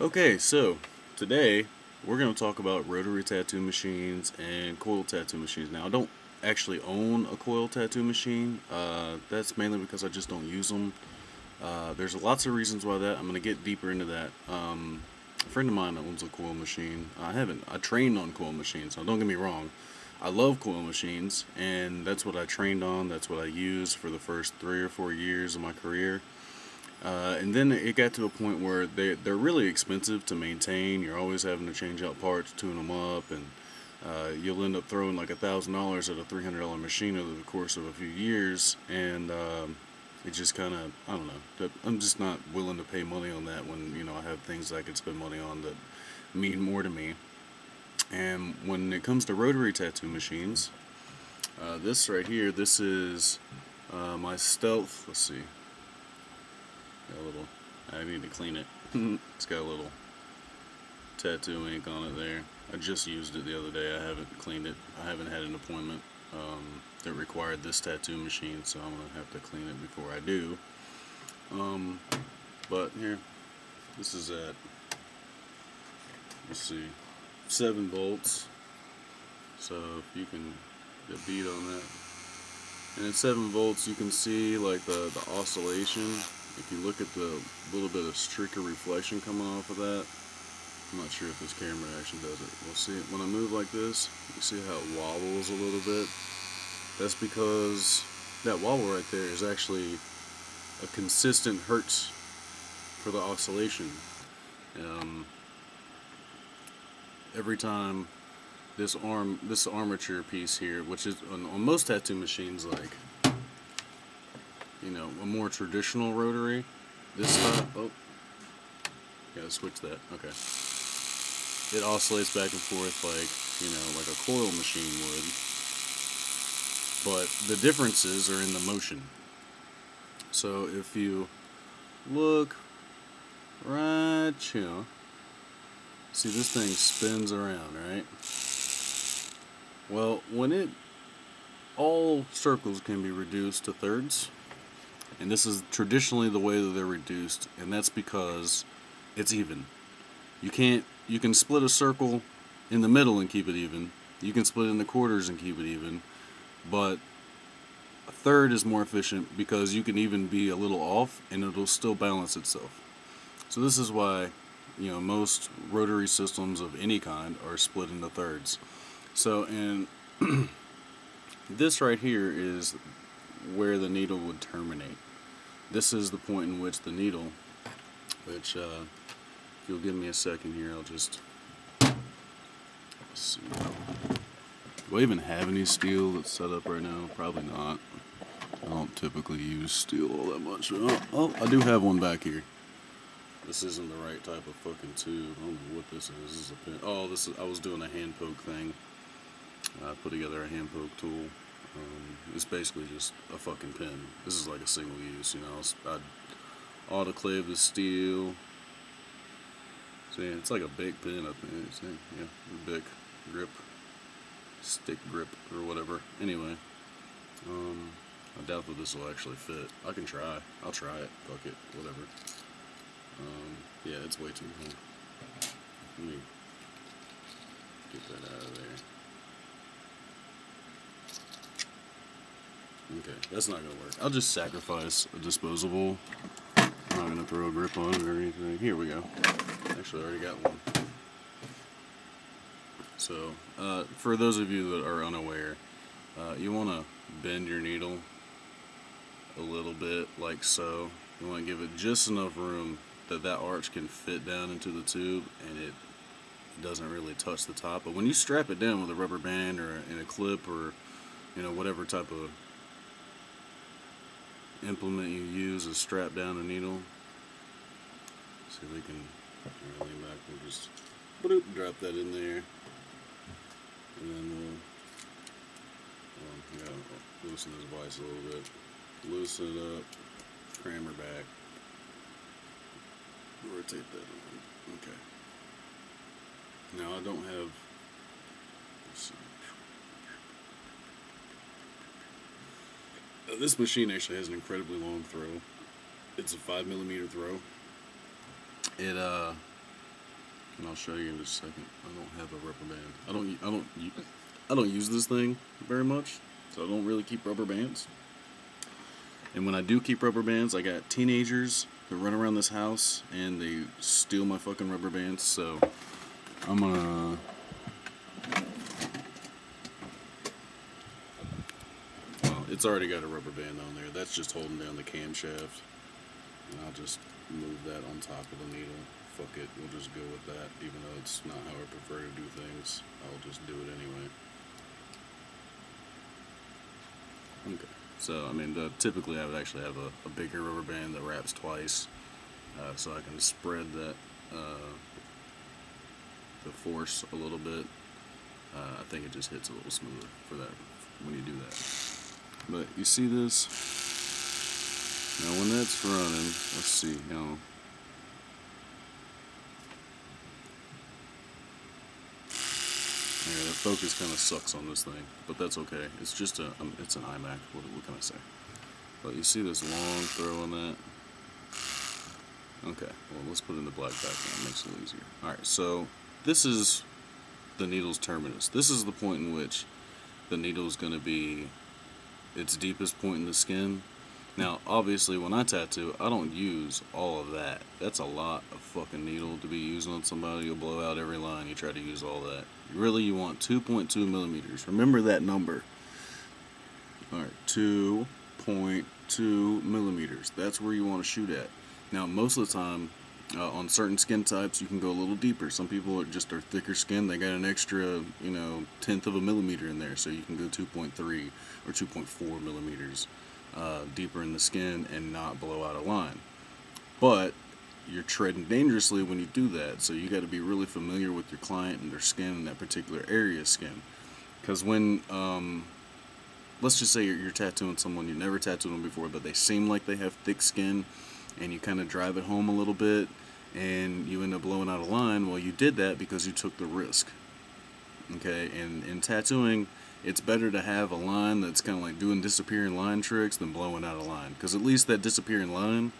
Okay, so today we're going to talk about rotary tattoo machines and coil tattoo machines. Now, I don't actually own a coil tattoo machine. That's mainly because I just don't use them. There's lots of reasons why that. I'm going to get deeper into that. A friend of mine owns a coil machine. I trained on coil machines. Now, don't get me wrong. I love coil machines, and that's what I trained on. That's what I used for the first 3 or 4 years of my career. And then it got to a point where they're really expensive to maintain. You're always having to change out parts, tune them up, and you'll end up throwing like $1,000 at a $300 machine over the course of a few years. And it just kind of, I don't know. I'm just not willing to pay money on that when I have things I could spend money on that mean more to me. And when it comes to rotary tattoo machines, this right here, this is my Stealth. Let's see. Got a little. I need to clean it. It's got a little tattoo ink on it there. I just used it the other day. I haven't cleaned it. I haven't had an appointment that required this tattoo machine, so I'm gonna have to clean it before I do. Um, but here, this is at, let's see, 7 volts. So if you can get a beat on that, and at 7 volts, you can see like the oscillation. If you look at the little bit of streaker reflection coming off of that, I'm not sure if this camera actually does it. We'll see it when I move like this. You see how it wobbles a little bit. That's because that wobble right there is actually a consistent hertz for the oscillation. Um, every time this armature piece here, which is on most tattoo machines, like a more traditional rotary, this style. Oh, gotta switch that. Okay. It oscillates back and forth like a coil machine would. But the differences are in the motion. So if you look right here, see this thing spins around, right? Well, all circles can be reduced to thirds, and this is traditionally the way that they're reduced, and that's because it's even. You can split a circle in the middle and keep it even. You can split it into quarters and keep it even. But a third is more efficient because you can even be a little off and it'll still balance itself. So this is why, most rotary systems of any kind are split into thirds. So and this right here is where the needle would terminate. This is the point in which the needle, which if you'll give me a second here, I'll just see. Do I even have any steel that's set up right now? Probably not. I don't typically use steel all that much. Oh, I do have one back here. This isn't the right type of fucking tube. I don't know what this is. This is a pin. Oh, I was doing a hand poke thing. I put together a hand poke tool. It's basically just a fucking pin. This is like a single use, I'd autoclave the steel. See, it's like a big pin, I think. See, yeah, big grip, stick grip, or whatever. Anyway, I doubt that this will actually fit. I can try. I'll try it. Fuck it. Whatever. Yeah, it's way too long. Let me get that out of there. Okay, that's not gonna work. I'll just sacrifice a disposable. I'm not gonna throw a grip on it or anything. Here we go. Actually, I already got one. So, for those of you that are unaware, you want to bend your needle a little bit, like so. You want to give it just enough room that arch can fit down into the tube, and it doesn't really touch the top. But when you strap it down with a rubber band or in a clip or whatever type of implement you use to strap down a needle, see if we can lean back and just drop that in there, and then we'll loosen this vise a little bit, loosen it up, cram her back, rotate that on. Okay. Now I don't have. Let's see. This machine actually has an incredibly long throw. It's a 5mm throw. and I'll show you in just a second. I don't have a rubber band. I don't use this thing very much, so I don't really keep rubber bands. And when I do keep rubber bands, I got teenagers that run around this house and they steal my fucking rubber bands. So I'm gonna. Well, it's already got a rubber band on there. That's just holding down the camshaft. And I'll just move that on top of the needle. Fuck it, we'll just go with that, even though it's not how I prefer to do things. I'll just do it anyway. Okay, so I mean, typically I would actually have a bigger rubber band that wraps twice, so I can spread that the force a little bit. I think it just hits a little smoother for that when you do that. But you see this? Now when that's running, let's see, yeah, the focus kind of sucks on this thing, but that's okay. It's just it's an iMac. What can I say? But you see this long throw on that? Okay, well let's put it in the black background. It makes it easier. All right, so this is the needle's terminus. This is the point in which the needle is going to be its deepest point in the skin. Now, obviously, when I tattoo, I don't use all of that. That's a lot of fucking needle to be using on somebody. You'll blow out every line. You try to use all that. Really, you want 2.2 millimeters. Remember that number. All right, 2.2 millimeters. That's where you want to shoot at. Now, most of the time, on certain skin types, you can go a little deeper. Some people are thicker skin. They got an extra, tenth of a millimeter in there, so you can go 2.3 or 2.4 millimeters. Deeper in the skin and not blow out a line. But you're treading dangerously when you do that, so you got to be really familiar with your client and their skin in that particular area of skin. Because when, let's just say you're tattooing someone you never tattooed them before, but they seem like they have thick skin, and you kind of drive it home a little bit, and you end up blowing out a line. Well, you did that because you took the risk. Okay, and in tattooing, it's better to have a line that's kind of like doing disappearing line tricks than blowing out a line. Because at least that disappearing line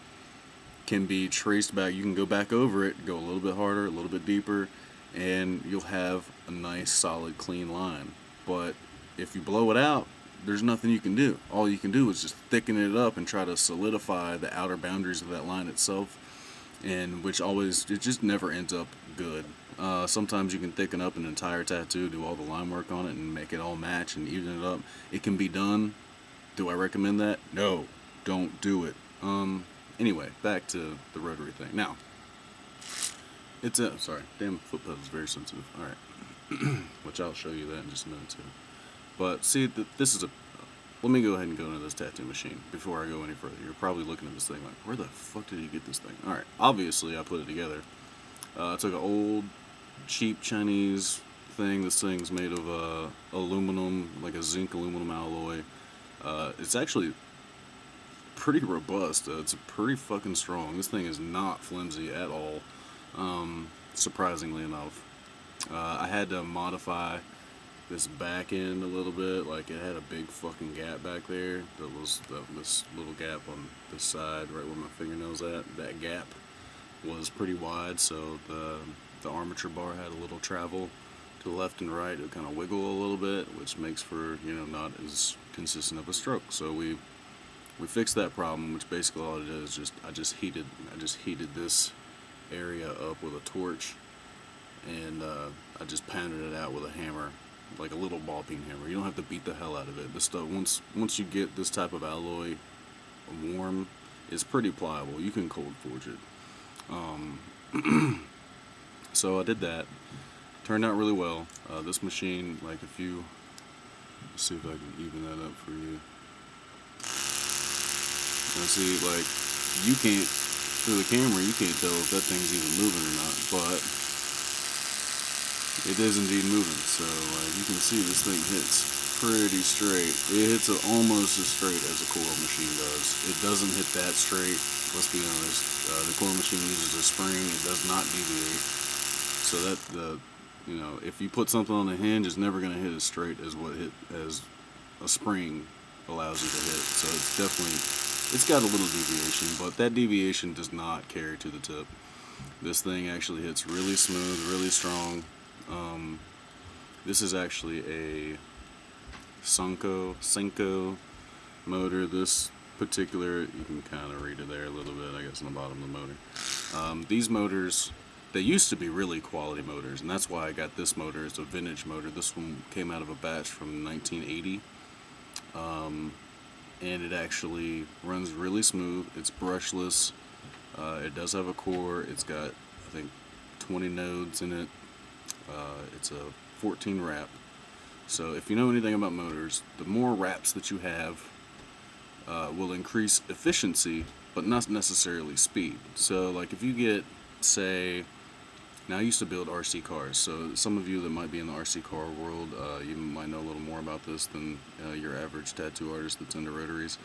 can be traced back. You can go back over it, go a little bit harder, a little bit deeper, and you'll have a nice, solid, clean line. But if you blow it out, there's nothing you can do. All you can do is just thicken it up and try to solidify the outer boundaries of that line itself, and it just never ends up good. Sometimes you can thicken up an entire tattoo, do all the line work on it, and make it all match and even it up. It can be done. Do I recommend that? No, don't do it. Anyway, back to the rotary thing. Now, damn foot pedal is very sensitive. All right, which I'll show you that in just a minute too. But see, let me go ahead and go into this tattoo machine before I go any further. You're probably looking at this thing like, where the fuck did you get this thing? All right, obviously I put it together. I took an old, cheap Chinese thing. This thing's made of aluminum, like a zinc aluminum alloy. It's actually pretty robust. It's pretty fucking strong. This thing is not flimsy at all, surprisingly enough. I had to modify this back end a little bit. Like, it had a big fucking gap back there. This little gap on this side, right where my fingernail's at. That gap was pretty wide, so the armature bar had a little travel to the left and right. It would kind of wiggle a little bit, which makes for not as consistent of a stroke. So we fixed that problem, which basically all it is I just heated this area up with a torch, and I just pounded it out with a hammer, like a little ball peen hammer. You don't have to beat the hell out of it. This stuff, once you get this type of alloy warm, it's pretty pliable. You can cold forge it. So I did that. Turned out really well. This machine, like, let's see if I can even that up for you. Now see, like, you can't, through the camera, you can't tell if that thing's even moving or not, but it is indeed moving. So, like, you can see this thing hits pretty straight. It hits it almost as straight as a coil machine does. It doesn't hit that straight. Let's be honest. The coil machine uses a spring. It does not deviate. So that if you put something on a hinge, it's never going to hit as straight as as a spring allows you to hit. So it's got a little deviation, but that deviation does not carry to the tip. This thing actually hits really smooth, really strong. This is actually a Senko motor. This particular, you can kind of read it there a little bit, I guess, on the bottom of the motor. These motors, they used to be really quality motors, and that's why I got this motor. It's a vintage motor. This one came out of a batch from 1980, and it actually runs really smooth. It's brushless. It does have a core. It's got, I think, 20 nodes in it. It's a 14 wrap. So if you know anything about motors, the more wraps that you have will increase efficiency, but not necessarily speed. So like if you get, say, now I used to build RC cars, so some of you that might be in the RC car world, you might know a little more about this than your average tattoo artist that's into rotaries.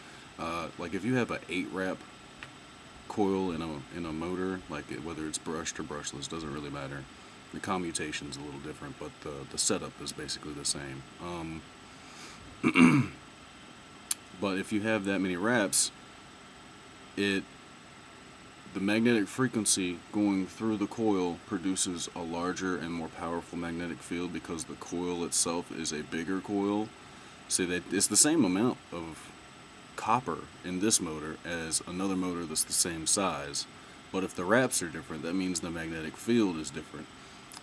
Like if you have an 8 wrap coil in a motor, like whether it's brushed or brushless, doesn't really matter. The commutation's a little different, but the setup is basically the same. But if you have that many wraps, the magnetic frequency going through the coil produces a larger and more powerful magnetic field because the coil itself is a bigger coil. So that it's the same amount of copper in this motor as another motor that's the same size. But if the wraps are different, that means the magnetic field is different.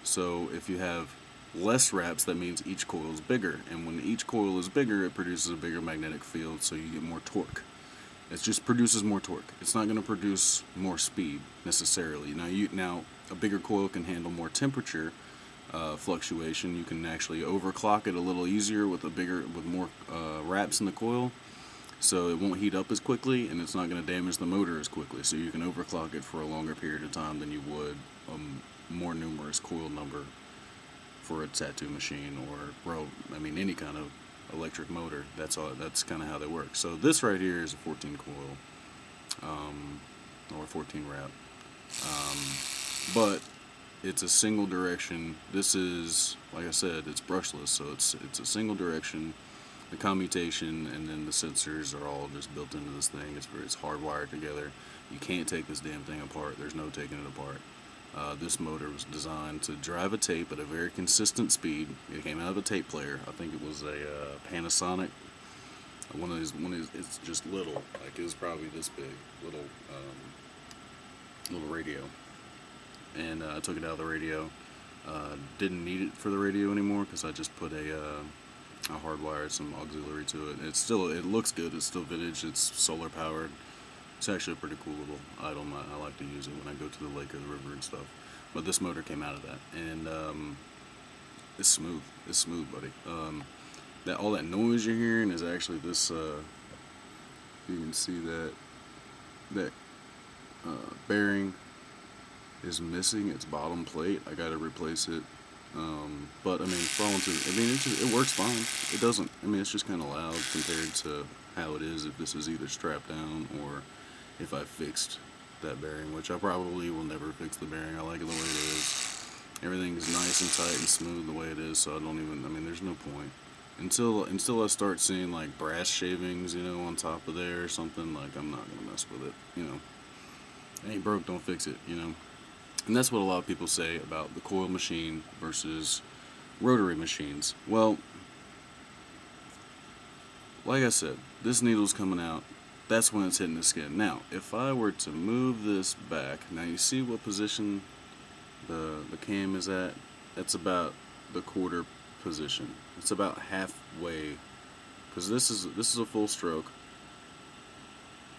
So if you have less wraps, that means each coil is bigger. And when each coil is bigger, it produces a bigger magnetic field, so you get more torque. It just produces more torque. It's not going to produce more speed necessarily. Now a bigger coil can handle more temperature fluctuation. You can actually overclock it a little easier with more wraps in the coil, so it won't heat up as quickly, and it's not going to damage the motor as quickly. So you can overclock it for a longer period of time than you would more numerous coil number for a tattoo machine or any kind of electric motor. That's kind of how they work. So this right here is a 14 coil or 14 wrap, but it's a single direction. This is, like I said, it's brushless, so it's a single direction. The commutation and then the sensors are all just built into this thing. It's hardwired together. You can't take this damn thing apart. There's no taking it apart. This motor was designed to drive a tape at a very consistent speed. It came out of a tape player. I think it was a Panasonic. One of these. It's just little. Like it was probably this big. Little radio. And I took it out of the radio. Didn't need it for the radio anymore because I just put I hardwired some auxiliary to it. It looks good. It's still vintage. It's solar powered. It's actually a pretty cool little item. I like to use it when I go to the lake or the river and stuff. But this motor came out of that, and it's smooth. It's smooth, buddy. All that noise you're hearing is actually this. You can see that bearing is missing its bottom plate. I got to replace it. But it works fine. It doesn't. It's just kind of loud compared to how it is if this is either strapped down or if I fixed that bearing, which I probably will never fix the bearing. I like it the way it is. Everything's nice and tight and smooth the way it is, so I don't even, there's no point. Until I start seeing like brass shavings, on top of there or something, like I'm not gonna mess with it, It ain't broke, don't fix it, And that's what a lot of people say about the coil machine versus rotary machines. Well, like I said, this needle's coming out. That's when it's hitting the skin. Now, if I were to move this back, now you see what position the cam is at? That's about the quarter position. It's about halfway, because this is a full stroke,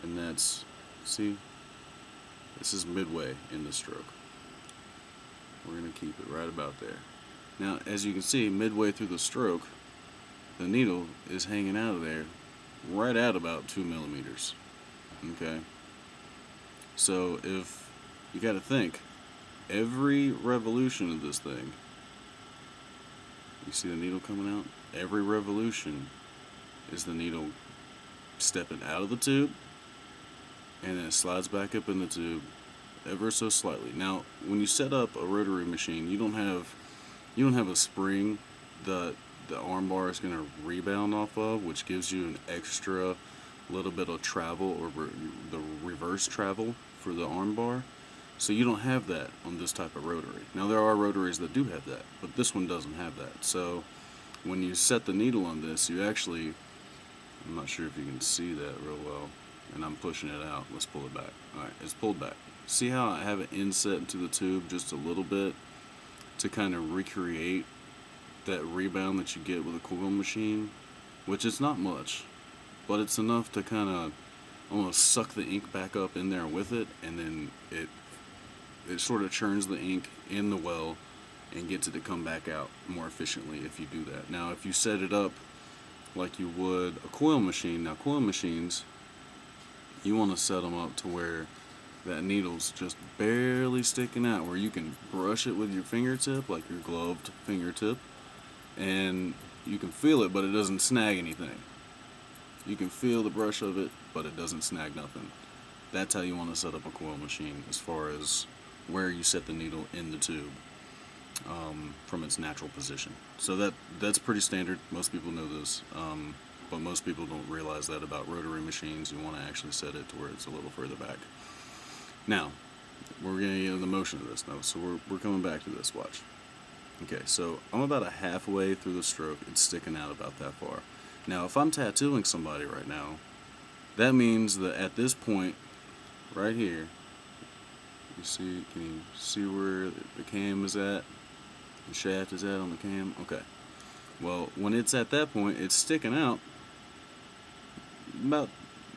and this is midway in the stroke. We're going to keep it right about there. Now, as you can see, midway through the stroke, the needle is hanging out of there right at about 2 millimeters. Okay? So, if you got to think, every revolution of this thing, you see the needle coming out? Every revolution is the needle stepping out of the tube, and then it slides back up in the tube ever so slightly. Now, when you set up a rotary machine, you don't have a spring that the arm bar is going to rebound off of, which gives you an extra little bit of travel, or the reverse travel for the arm bar. So you don't have that on this type of rotary. Now there are rotaries that do have that, but this one doesn't have that. So when you set the needle on this, you actually, I'm not sure if you can see that real well, and I'm pushing it out. Let's pull it back. Alright, it's pulled back. See how I have it inset into the tube just a little bit to kind of recreate that rebound that you get with a coil machine, which is not much, but it's enough to kind of almost suck the ink back up in there with it, and then it sort of churns the ink in the well and gets it to come back out more efficiently if you do that. Now if you set it up like you would a coil machine, now coil machines, you want to set them up to where that needle's just barely sticking out, where you can brush it with your fingertip, like your gloved fingertip, and you can feel it, but it doesn't snag anything. You can feel the brush of it, but it doesn't snag nothing. That's how you want to set up a coil machine, as far as where you set the needle in the tube from its natural position. So that's pretty standard. Most people know this, but most people don't realize that about rotary machines. You want to actually set it to where it's a little further back. Now, we're getting into the motion of this now, so we're coming back to this. Watch. Okay, so I'm about a halfway through the stroke. It's sticking out about that far. Now, if I'm tattooing somebody right now, that means that at this point, right here, can you see where the cam is at? The shaft is at on the cam? Okay. Well, when it's at that point, it's sticking out about,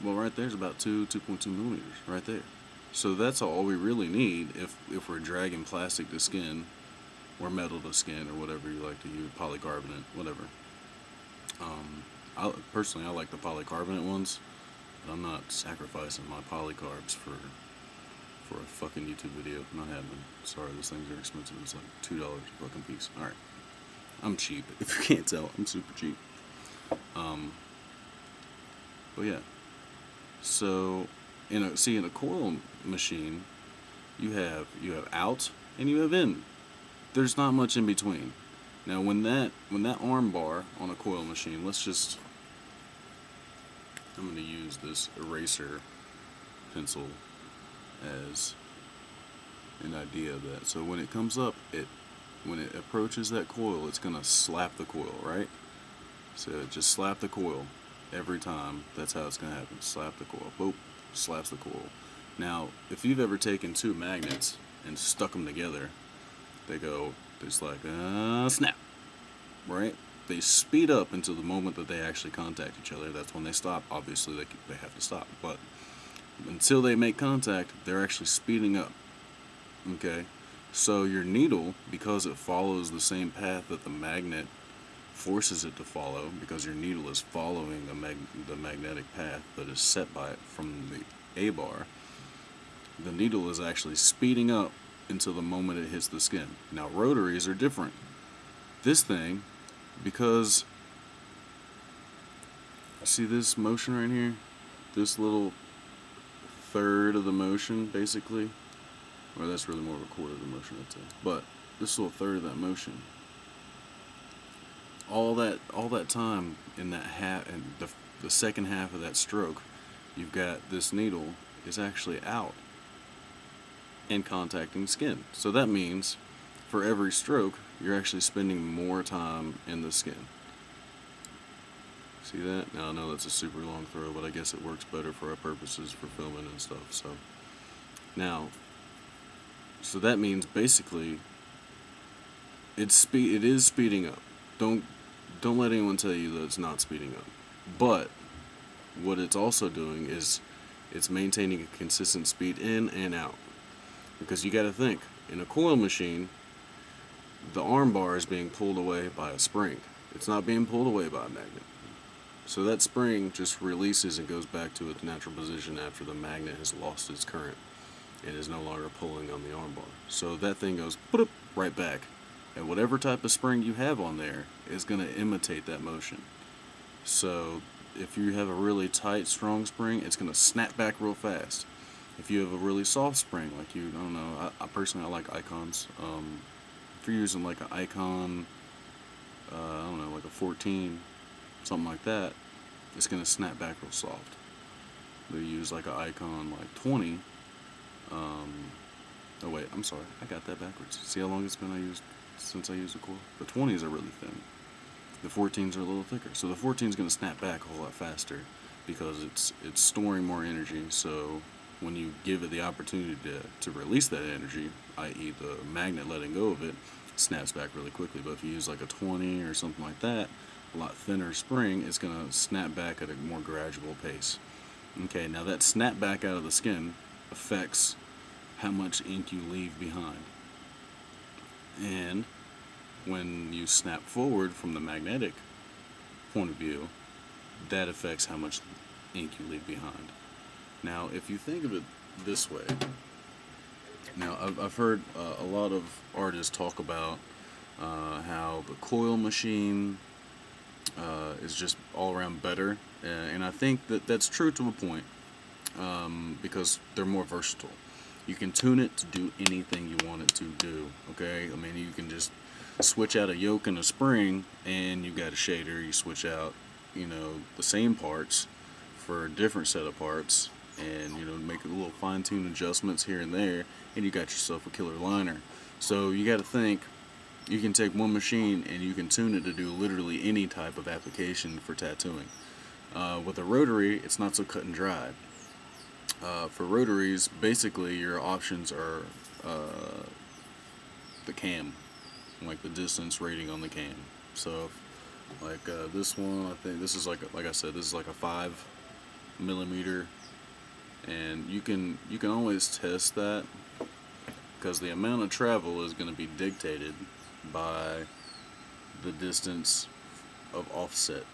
well, right there's about 2.2 millimeters, right there. So that's all we really need if we're dragging plastic to skin, or metal to skin, or whatever you like to use, polycarbonate, whatever. Personally, I like the polycarbonate ones, but I'm not sacrificing my polycarbs for a fucking YouTube video. Not happening. Sorry, those things are expensive. It's like $2 a fucking piece. Alright. I'm cheap. If you can't tell, I'm super cheap. But yeah. So, in a coil machine, you have out and you have in. There's not much in between. Now, when that arm bar on a coil machine, I'm going to use this eraser pencil as an idea of that. So when it comes up, when it approaches that coil, it's going to slap the coil, right? So just slap the coil every time. That's how it's going to happen. Slap the coil. Boop. Slaps the coil. Now, if you've ever taken two magnets and stuck them together, it's like, snap, right? They speed up until the moment that they actually contact each other. That's when they stop. Obviously, they have to stop. But until they make contact, they're actually speeding up. Okay? So your needle, because it follows the same path that the magnet forces it to follow, because your needle is following the magnetic path that is set by it from the A bar, the needle is actually speeding up until the moment it hits the skin. Now, rotaries are different. This thing, because see this motion right here, this little third of the motion, basically, or that's really more of a quarter of the motion, I'd say, but this little third of that motion, all that time in that half, and the second half of that stroke, you've got this needle is actually out and contacting skin. So that means for every stroke, you're actually spending more time in the skin. See that? Now I know that's a super long throw, but I guess it works better for our purposes for filming and stuff. So that means basically it is speeding up. Don't let anyone tell you that it's not speeding up. But what it's also doing is it's maintaining a consistent speed in and out. Because you got to think, in a coil machine, the arm bar is being pulled away by a spring. It's not being pulled away by a magnet. So that spring just releases and goes back to its natural position after the magnet has lost its current and is no longer pulling on the arm bar. So that thing goes right back. And whatever type of spring you have on there is going to imitate that motion. So if you have a really tight, strong spring, it's going to snap back real fast. If you have a really soft spring, like I don't know, I personally like icons. If you're using like an icon, I don't know, like a 14, something like that, it's going to snap back real soft. They use like an icon like 20, Oh wait, I'm sorry, I got that backwards. See how long it's been since I used the coil? The 20s are really thin. The 14s are a little thicker. So the 14 is going to snap back a whole lot faster because it's storing more energy. So when you give it the opportunity to release that energy, i.e. the magnet letting go of it, snaps back really quickly. But if you use like a 20 or something like that, a lot thinner spring, it's going to snap back at a more gradual pace. Okay, now that snap back out of the skin affects how much ink you leave behind. And when you snap forward from the magnetic point of view, that affects how much ink you leave behind. Now, if you think of it this way, now I've heard a lot of artists talk about how the coil machine is just all around better, and I think that that's true to a point, because they're more versatile. You can tune it to do anything you want it to do. Okay, I mean, you can just switch out a yoke and a spring, and you got a shader. You switch out, the same parts for a different set of parts, and make a little fine-tune adjustments here and there, and you got yourself a killer liner. So you got to think. You can take one machine and you can tune it to do literally any type of application for tattooing. With a rotary, it's not so cut and dry. For rotaries, basically your options are the cam, like the distance rating on the cam. So, like this one, I think this is like I said, this is like a 5 millimeter, and you can always test that because the amount of travel is going to be dictated by the distance of offset.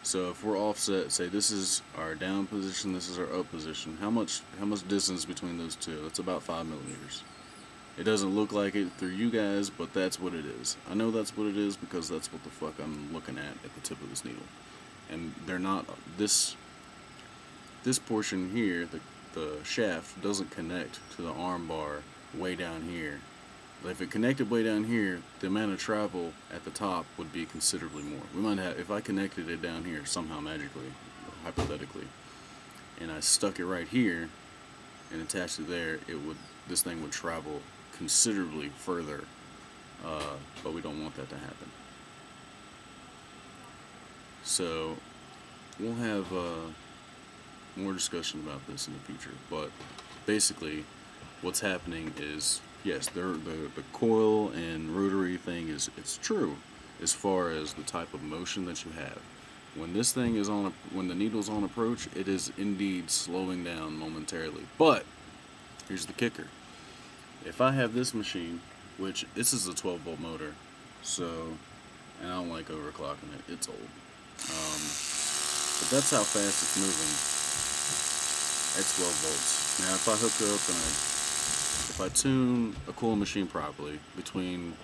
So if we're offset, say this is our down position, this is our up position. How much distance between those two? That's about 5 millimeters. It doesn't look like it through you guys, but that's what it is. I know that's what it is because that's what the fuck I'm looking at the tip of this needle. And they're not this portion here, the shaft doesn't connect to the arm bar way down here. If it connected way down here, the amount of travel at the top would be considerably more. We might have, if I connected it down here somehow magically, hypothetically, and I stuck it right here and attached it there, this thing would travel considerably further, but we don't want that to happen. So we'll have more discussion about this in the future, but basically what's happening is, yes, the coil and rotary thing it's true as far as the type of motion that you have. When this thing is when the needle's on approach, it is indeed slowing down momentarily. But here's the kicker: if I have this machine, which this is a 12-volt motor, so, and I don't like overclocking it. It's old, but that's how fast it's moving at 12 volts. Now, if I hook up and if I tune a coil machine properly, between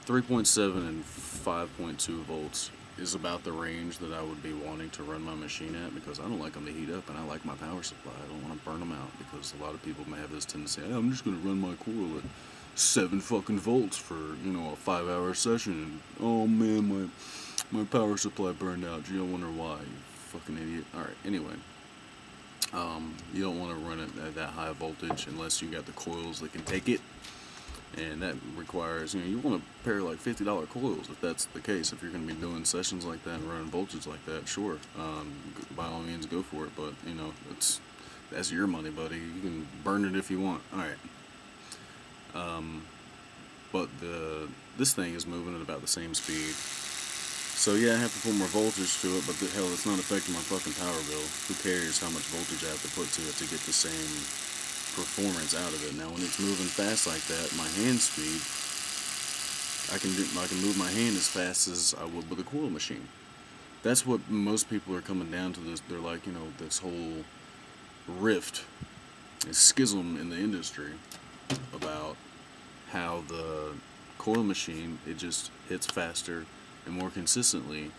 3.7 and 5.2 volts is about the range that I would be wanting to run my machine at, because I don't like them to heat up and I like my power supply. I don't want to burn them out, because a lot of people may have this tendency, hey, I'm just going to run my coil at 7 fucking volts for, a 5-hour session, and oh man, my power supply burned out. You don't wonder why, you fucking idiot. Alright, anyway. You don't want to run it at that high voltage unless you got the coils that can take it, and that requires, you want to pair like $50 coils if that's the case. If you're going to be doing sessions like that and running voltage like that, sure, by all means go for it, but that's your money, buddy. You can burn it if you want. Alright. But this thing is moving at about the same speed. So yeah, I have to put more voltage to it, but hell, it's not affecting my fucking power bill. Who cares how much voltage I have to put to it to get the same performance out of it? Now, when it's moving fast like that, my hand speed, I can move my hand as fast as I would with a coil machine. That's what most people are coming down to. They're like, this whole rift, this schism in the industry about how the coil machine, it just hits faster and more consistently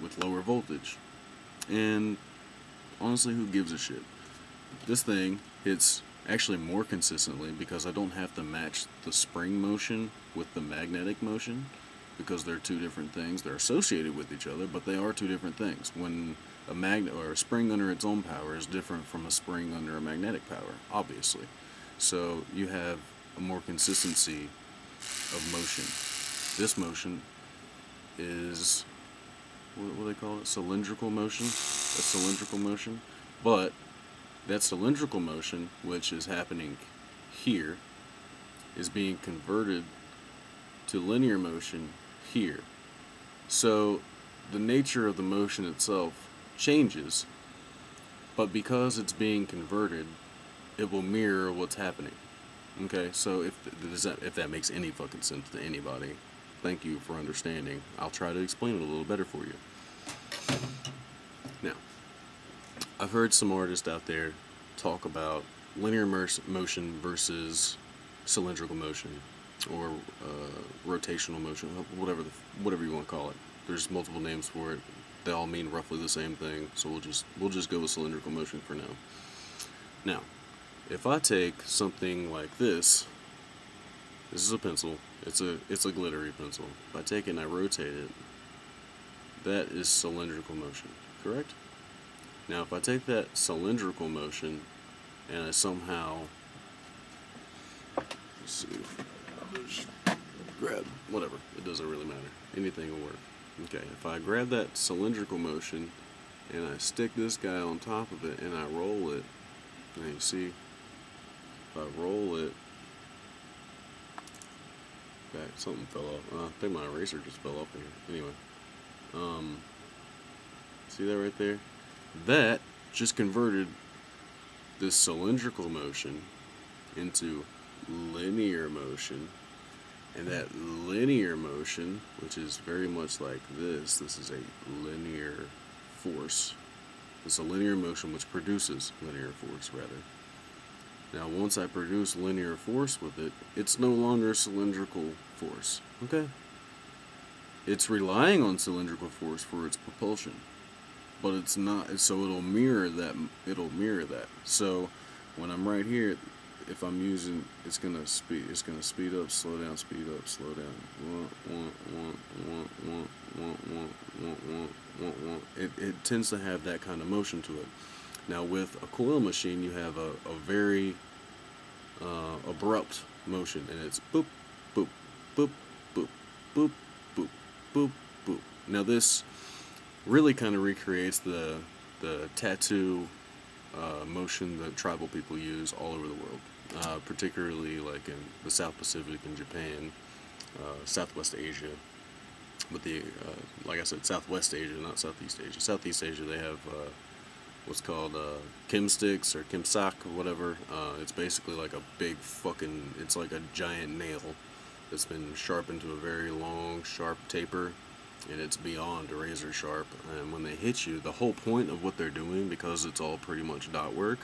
with lower voltage. And honestly, who gives a shit? This thing hits actually more consistently because I don't have to match the spring motion with the magnetic motion, because they're two different things. They're associated with each other, but they are two different things. When a magnet or a spring under its own power is different from a spring under a magnetic power, obviously. So you have a more consistency of motion. This motion is, what do they call it? Cylindrical motion. A cylindrical motion. But that cylindrical motion, which is happening here, is being converted to linear motion here. So the nature of the motion itself changes, but because it's being converted, it will mirror what's happening. Okay, so if that makes any fucking sense to anybody, thank you for understanding. I'll try to explain it a little better for you. Now, I've heard some artists out there talk about linear motion versus cylindrical motion, or rotational motion, whatever you want to call it. There's multiple names for it. They all mean roughly the same thing, so we'll just go with cylindrical motion for now. Now, if I take something like this is a pencil. It's a glittery pencil. If I take it and I rotate it, that is cylindrical motion, correct? Now, if I take that cylindrical motion and I somehow, let's see, grab whatever, it doesn't really matter. Anything will work. Okay, if I grab that cylindrical motion and I stick this guy on top of it and I roll it, now you see, if I roll it back, something fell off. I think my eraser just fell off here. Anyway, see that right there? That just converted this cylindrical motion into linear motion. And that linear motion, which is very much like this is a linear force. It's a linear motion which produces linear force, rather. Now, once I produce linear force with it, it's no longer cylindrical force, okay? It's relying on cylindrical force for its propulsion, but it's not, so it'll mirror that. So, when I'm right here, if I'm using, it's gonna speed up, slow down, speed up, slow down. It tends to have that kind of motion to it. Now with a coil machine, you have a very abrupt motion, and it's boop, boop, boop, boop, boop, boop, boop, boop. Now this really kind of recreates the tattoo motion that tribal people use all over the world, particularly like in the South Pacific and Japan, Southwest Asia. But like I said, Southwest Asia, not Southeast Asia. Southeast Asia, they have what's called kim sticks or kimsak or whatever. It's basically like a big fucking, it's like a giant nail that's been sharpened to a very long, sharp taper, and it's beyond razor sharp. And when they hit you, the whole point of what they're doing, because it's all pretty much dot work,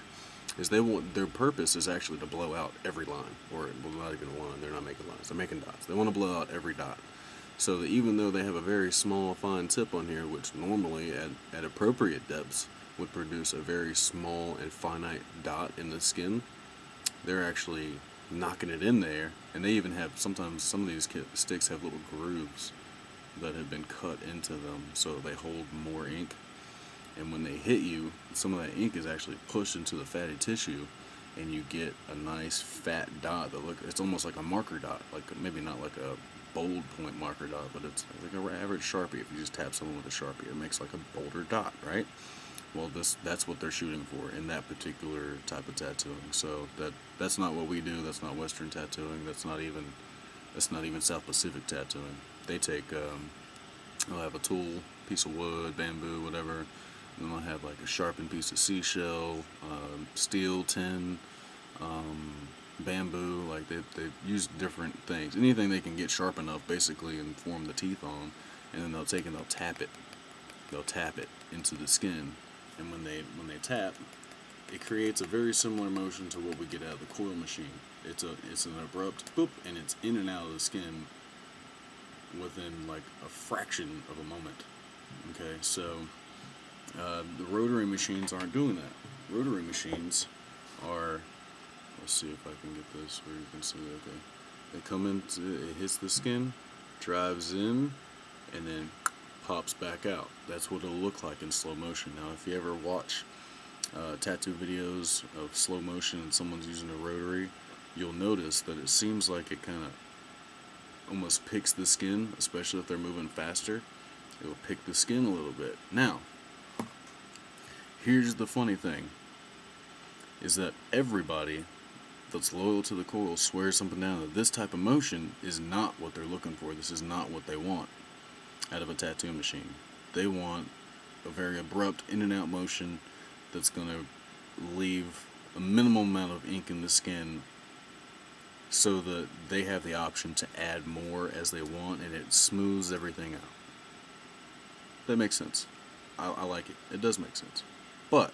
is their purpose is actually to blow out every line, or well, not even a line. They're not making lines. They're making dots. They want to blow out every dot. So that even though they have a very small, fine tip on here, which normally at appropriate depths would produce a very small and finite dot in the skin, they're actually knocking it in there. And they even have, sometimes some of these sticks have little grooves that have been cut into them so they hold more ink. And when they hit you, some of that ink is actually pushed into the fatty tissue, and you get a nice fat dot that it's almost like a marker dot, like maybe not like a bold point marker dot, but it's like an average Sharpie. If you just tap someone with a Sharpie, it makes like a bolder dot, right? Well, that's what they're shooting for in that particular type of tattooing. So that's not what we do. That's not Western tattooing. That's not even South Pacific tattooing. They take they'll have a tool, piece of wood, bamboo, whatever. And they'll have like a sharpened piece of seashell, steel, tin, bamboo. Like they use different things, anything they can get sharp enough, basically, and form the teeth on. And then they'll take and they'll tap it into the skin. And when they tap, it creates a very similar motion to what we get out of the coil machine. It's an abrupt boop, and it's in and out of the skin within like a fraction of a moment. Okay, so the rotary machines aren't doing that. Rotary machines are, let's see if I can get this where you can see, okay. They come in, it hits the skin, drives in, and then pops back out. That's what it'll look like in slow motion. Now, if you ever watch tattoo videos of slow motion and someone's using a rotary, you'll notice that it seems like it kind of almost picks the skin, especially if they're moving faster. It will pick the skin a little bit. Now, here's the funny thing, is that everybody that's loyal to the coil swears something down that this type of motion is not what they're looking for. This is not what they want out of a tattoo machine. They want a very abrupt in and out motion that's going to leave a minimal amount of ink in the skin so that they have the option to add more as they want, and it smooths everything out. That makes sense. I like it. It does make sense. But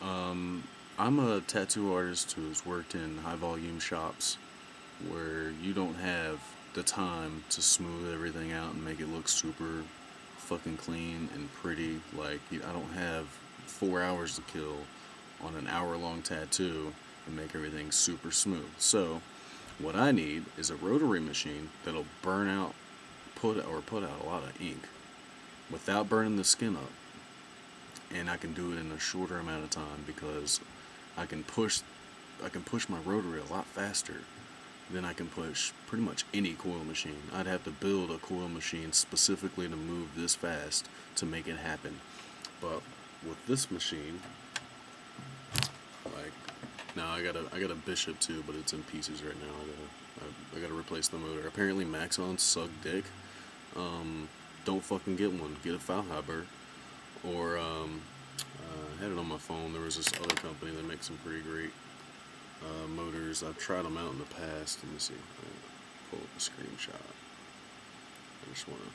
I'm a tattoo artist who's worked in high volume shops where you don't have the time to smooth everything out and make it look super fucking clean and pretty. Like, I don't have 4 hours to kill on an hour-long tattoo and make everything super smooth. So what I need is a rotary machine that'll burn out, put out a lot of ink without burning the skin up, and I can do it in a shorter amount of time because I can push my rotary a lot faster than I can push pretty much any coil machine. I'd have to build a coil machine specifically to move this fast to make it happen. But with this machine, like, now I got a Bishop too, but it's in pieces right now. I gotta replace the motor. Apparently Maxons suck dick. Don't fucking get one. Get a Faulhaber. Or I had it on my phone. There was this other company that makes some pretty great motors. I've tried them out in the past. Let me see. I'll pull up a screenshot. I just want to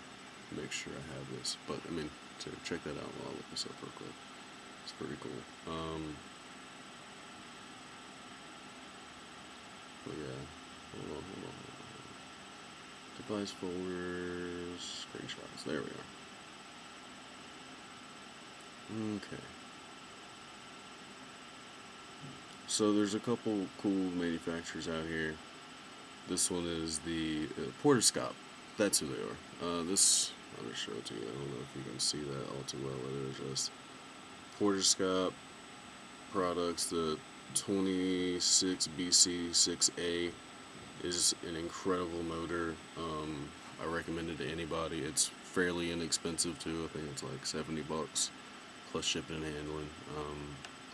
make sure I have this. But I mean, check that out while I look this up real quick. It's pretty cool. But yeah, hold on. Device folders, screenshots. There we are. Okay. So there's a couple cool manufacturers out here. This one is the Porterscop. That's who they are. This, I'll just show it to you. I don't know if you can see that all too well. It is just Porterscop products. The 26BC6A is an incredible motor. I recommend it to anybody. It's fairly inexpensive too. I think it's like $70 plus shipping and handling,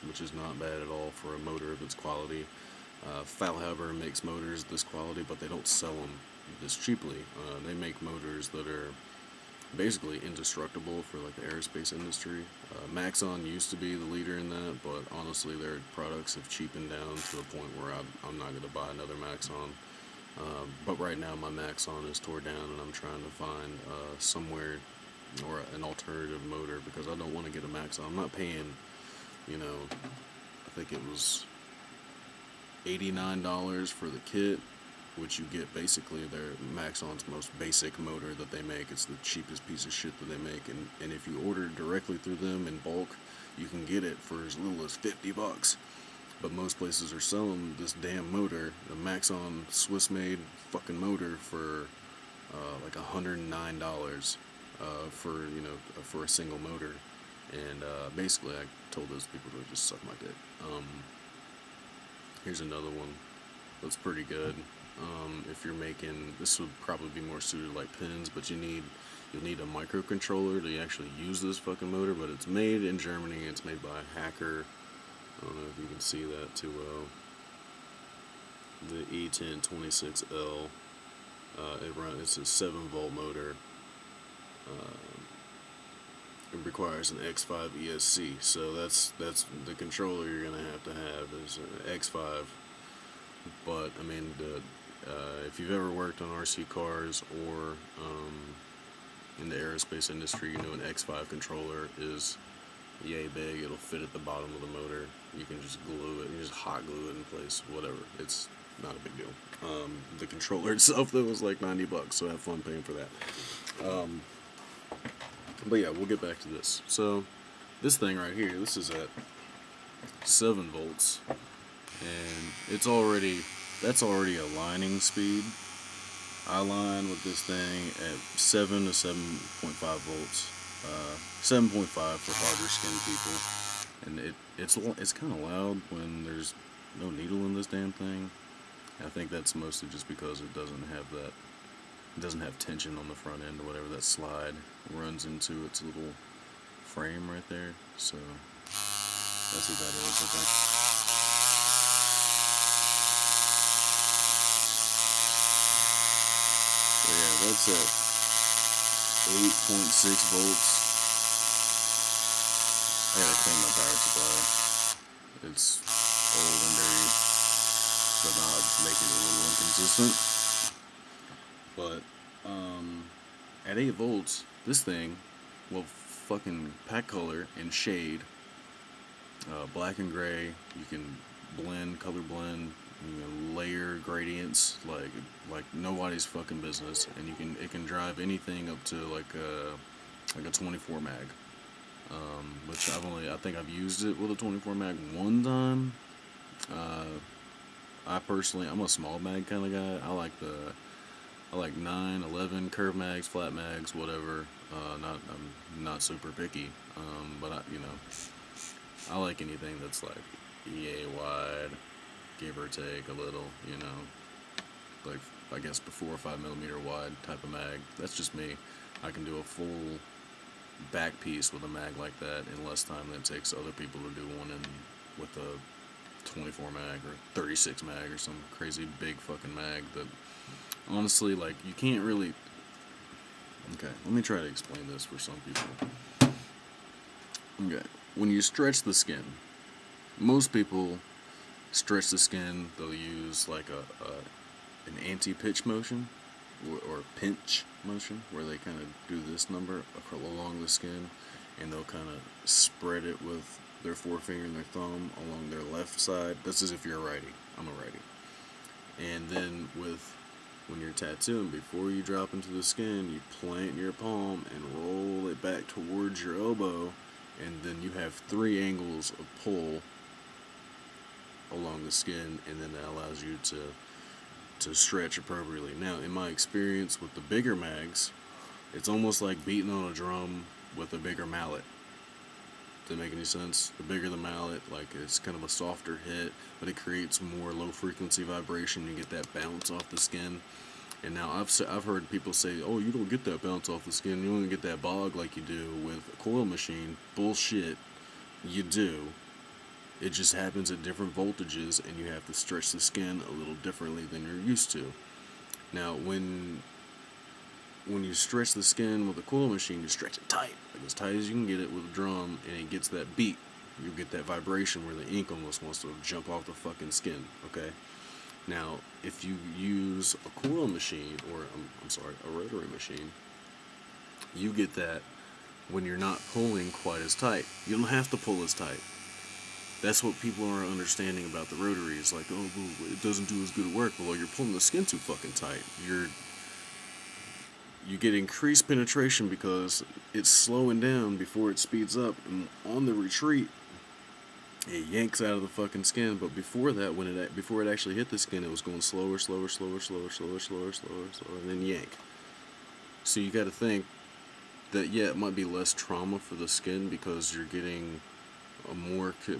which is not bad at all for a motor of its quality. Faulhaber makes motors this quality, but they don't sell them this cheaply. They make motors that are basically indestructible for like the aerospace industry. Maxon used to be the leader in that, but honestly their products have cheapened down to the point where I'm not going to buy another Maxon. But right now my Maxon is tore down and I'm trying to find somewhere or an alternative motor because I don't want to get a Maxon. I'm not paying, I think it was $89 for the kit, which you get basically their Maxon's most basic motor that they make. It's the cheapest piece of shit that they make, and if you order it directly through them in bulk, you can get it for as little as $50. But most places are selling this damn motor, the Maxon Swiss-made fucking motor, for like $109 for a single motor. And basically, I told those people to just suck my dick. Here's another one that's pretty good. If you're making, this would probably be more suited like pins, but you'll need a microcontroller to actually use this fucking motor. But it's made in Germany. It's made by Hacker. I don't know if you can see that too well. The E1026L. It's a 7-volt motor. It requires an X5 ESC, so that's the controller you're gonna have is an X5. But I mean, if you've ever worked on RC cars or in the aerospace industry, an X5 controller is yay big. It'll fit at the bottom of the motor. You can just glue it. You just hot glue it in place. Whatever. It's not a big deal. The controller itself though was like $90, so have fun paying for that. But yeah, we'll get back to this. So this thing right here, this is at 7 volts, and that's already a lining speed. I line with this thing at 7 to 7.5 volts, 7.5 for harder skinned people, and it's kind of loud when there's no needle in this damn thing. I think that's mostly just because it doesn't have that, it doesn't have tension on the front end or whatever. That slide runs into its little frame right there. So that's what that is, I think. So yeah, that's at 8.6 volts. I gotta clean my power supply. It's old and dirty. The knobs make it a little inconsistent. But at 8 volts, this thing will fucking pack color and shade, black and gray. You can blend, color blend, you know, layer gradients like nobody's fucking business, and it can drive anything up to like a 24 mag. Which I think I've used it with a 24 mag one time. I'm a small mag kind of guy. I like 9, 11 curve mags, flat mags, whatever. I'm not super picky, but I like anything that's like EA wide, give or take a little, like I guess the 4 or 5 millimeter wide type of mag. That's just me. I can do a full back piece with a mag like that in less time than it takes other people to do one with a 24 mag or 36 mag or some crazy big fucking mag that honestly, like, you can't really. Okay, let me try to explain this for some people. Okay, when you stretch the skin, most people stretch the skin, they'll use like an anti-pitch motion or pinch motion, where they kind of do this number along the skin, and they'll kind of spread it with their forefinger and their thumb along their left side. This is if you're a righty. I'm a righty. And then when you're tattooing, before you drop into the skin, you plant your palm and roll it back towards your elbow, and then you have 3 angles of pull along the skin, and then that allows you to stretch appropriately. Now, in my experience with the bigger mags, it's almost like beating on a drum with a bigger mallet. Does that make any sense? The bigger the mallet, like, it's kind of a softer hit, but it creates more low frequency vibration. You get that bounce off the skin. And now I've heard people say, oh, you don't get that bounce off the skin, you don't get that bog like you do with a coil machine. Bullshit. You do. It just happens at different voltages, and you have to stretch the skin a little differently than you're used to. Now, when you stretch the skin with a coil machine, you stretch it tight, like as tight as you can get it with a drum, and it gets that beat. You get that vibration where the ink almost wants to jump off the fucking skin, okay? Now, if you use a coil machine, or a rotary machine, you get that when you're not pulling quite as tight. You don't have to pull as tight. That's what people are understanding about the rotary. It's like, oh, it doesn't do as good work. Well, you're pulling the skin too fucking tight. You get increased penetration because it's slowing down before it speeds up, and on the retreat, it yanks out of the fucking skin. But before that, before it actually hit the skin, it was going slower, and then yank. So you got to think that, yeah, it might be less trauma for the skin because you're getting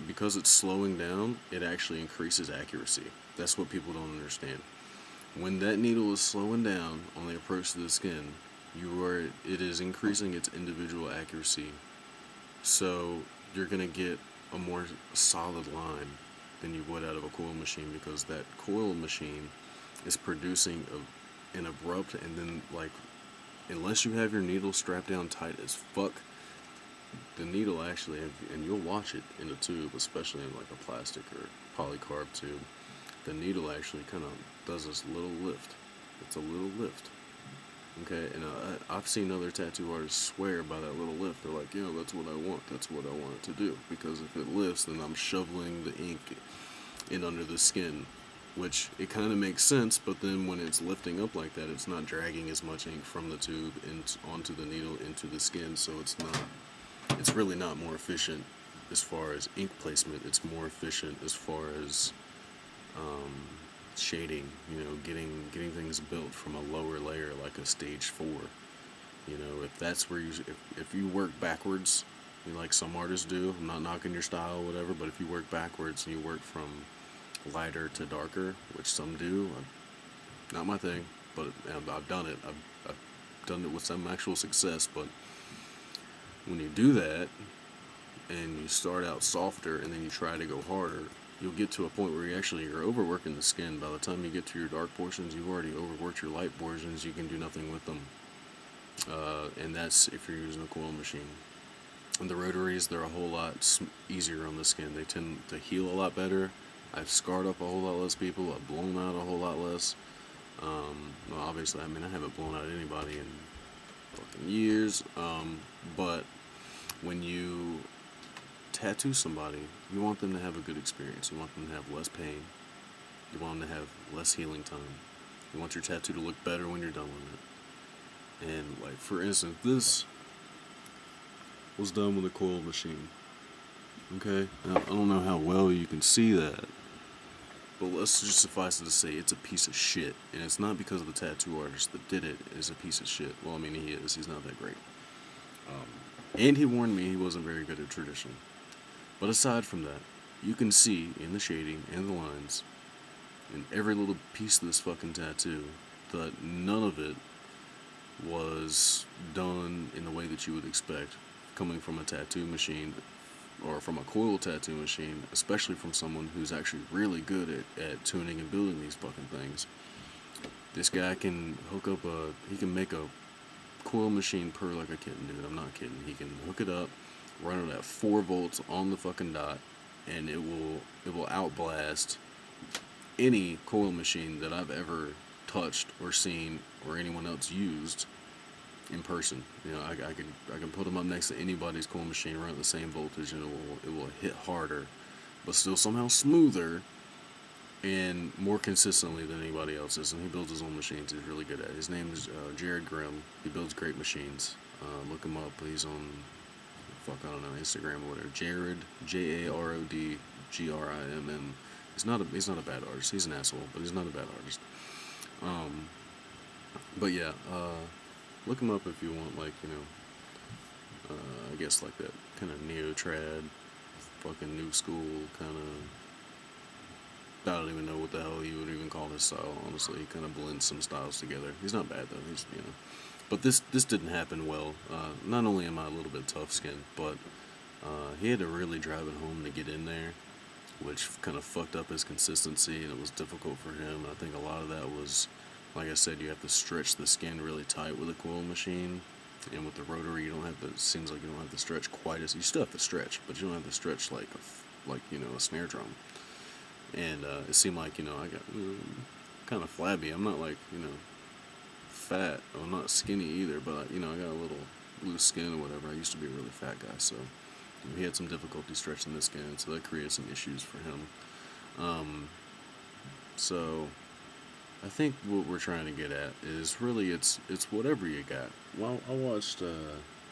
because it's slowing down, it actually increases accuracy. That's what people don't understand. When that needle is slowing down on the approach to the skin, it is increasing its individual accuracy. So you're gonna get a more solid line than you would out of a coil machine, because that coil machine is producing an abrupt, and then, like, unless you have your needle strapped down tight as fuck, the needle actually, and you'll watch it in a tube, especially in like a plastic or polycarb tube, the needle actually kind of does this little lift. It's a little lift. Okay, and I've seen other tattoo artists swear by that little lift. They're like, that's what I want. That's what I want it to do. Because if it lifts, then I'm shoveling the ink in under the skin, which it kind of makes sense. But then when it's lifting up like that, it's not dragging as much ink from the tube onto the needle into the skin. So it's really not more efficient as far as ink placement. It's more efficient as far as shading, getting things built from a lower layer, like a stage 4. If that's where if you work backwards, like some artists do, I'm not knocking your style or whatever, but if you work backwards and you work from lighter to darker, which some do. Not my thing, but I've done it. I've done it with some actual success. But when you do that and you start out softer and then you try to go harder, you'll get to a point where you're overworking the skin. By the time you get to your dark portions, you've already overworked your light portions. You can do nothing with them. And that's if you're using a coil machine. And the rotaries, they're a whole lot easier on the skin. They tend to heal a lot better. I've scarred up a whole lot less people. I've blown out a whole lot less. Well, obviously, I mean, I haven't blown out anybody in fucking years. But when you tattoo somebody, you want them to have a good experience. You want them to have less pain. You want them to have less healing time. You want your tattoo to look better when you're done with it. And, like, for instance, this was done with a coil machine. Okay? Now, I don't know how well you can see that, but let's just suffice it to say it's a piece of shit. And it's not because of the tattoo artist that did it is a piece of shit. Well, I mean, he is. He's not that great. And he warned me he wasn't very good at traditional. But aside from that, you can see in the shading and the lines, in every little piece of this fucking tattoo, that none of it was done in the way that you would expect coming from a tattoo machine or from a coil tattoo machine, especially from someone who's actually really good at tuning and building these fucking things. This guy can he can make a coil machine purr like a kitten, dude. I'm not kidding. He can hook it up, run it at 4 volts on the fucking dot, and it will outblast any coil machine that I've ever touched or seen or anyone else used in person. You know, I can put them up next to anybody's coil machine, run at the same voltage, and it will hit harder, but still somehow smoother and more consistently than anybody else's. And he builds his own machines. He's really good at it. His name is Jared Grimm. He builds great machines. Look him up. He's on I don't know, Instagram or whatever. Jared, Jarodgrimm. He's not a bad artist. He's an asshole, but he's not a bad artist. But yeah, look him up if you want, like, you know, I guess like that kind of neo-trad, fucking new school kind of. I don't even know what the hell you would even call his style. Honestly, he kind of blends some styles together. He's not bad though. He's, you know, but this didn't happen well. Not only am I a little bit tough-skinned, but he had to really drive it home to get in there, which kind of fucked up his consistency, and it was difficult for him. I think a lot of that was, like I said, you have to stretch the skin really tight with a coil machine, and with the rotary, you don't have to. It seems like you don't have to stretch quite as. You still have to stretch, but you don't have to stretch like you know, a snare drum. And it seemed like, you know, I got kind of flabby. I'm not, like, you know, fat. I'm not skinny either, but, you know, I got a little loose skin or whatever. I used to be a really fat guy, so he had some difficulty stretching the skin, so that created some issues for him. So I think what we're trying to get at is really it's whatever you got. Well, I watched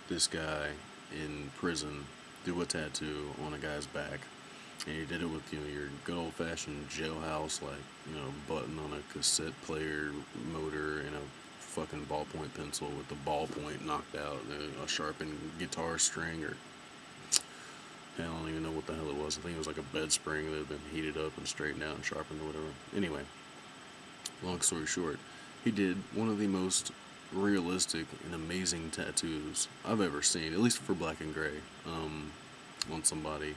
this guy in prison do a tattoo on a guy's back. And he did it with, you know, your good old-fashioned jailhouse, like, you know, button on a cassette player motor and a fucking ballpoint pencil with the ballpoint knocked out, a sharpened guitar string, or hell, I don't even know what the hell it was. I think it was like a bed spring that had been heated up and straightened out and sharpened or whatever. Anyway, long story short, he did one of the most realistic and amazing tattoos I've ever seen, at least for black and gray, on somebody.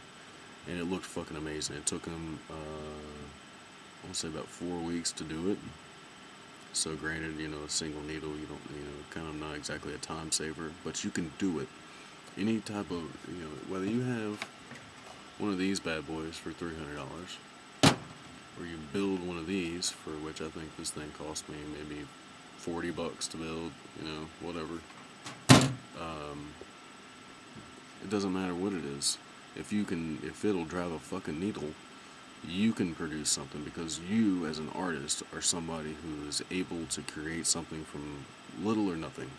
And it looked fucking amazing. It took him, I want to say about 4 weeks to do it. So granted, you know, a single needle, you don't, you know, kind of not exactly a time saver, but you can do it. Any type of, you know, whether you have one of these bad boys for $300, or you build one of these, for which I think this thing cost me maybe $40 to build, you know, whatever. It doesn't matter what it is. If it'll drive a fucking needle, you can produce something, because you, as an artist, are somebody who is able to create something from little or nothing.